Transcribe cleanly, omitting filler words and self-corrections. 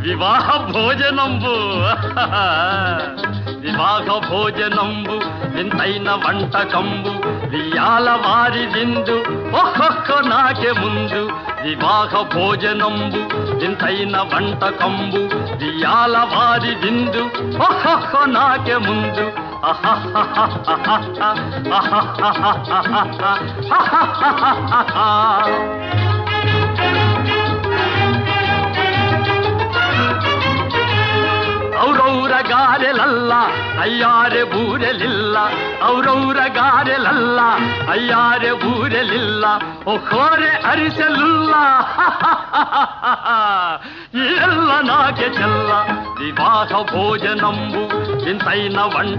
వివాహ భోజనంబు వివాహ భోజనంబు వింతైన వంటకంబు వియాల వారి విందు ఒక్కొక్క నాకే ముందు వివాహ భోజనంబు వింతైన వంటకంబు వియాల వారి విందు ఒక్కొక్క నాకే ముందు ಔರೌರ ಗಾರೆಲಲ್ಲ ಅಯ್ಯಾರೆ ಬೂರೆಲಿಲ್ಲ ಔರೌರ ಗಾರೆಲಲ್ಲ ಅಯ್ಯಾರೆ ಬೂರೆಲಿಲ್ಲ ಒಕ್ಕೋರೆ ಅರಿಸಲಿಲ್ಲ ಎಲ್ಲ ನಾಗೆ ಚೆಲ್ಲ ವಿವಾಹ ಭೋಜನಂಬು ಇಂತೈನ ವಂಟ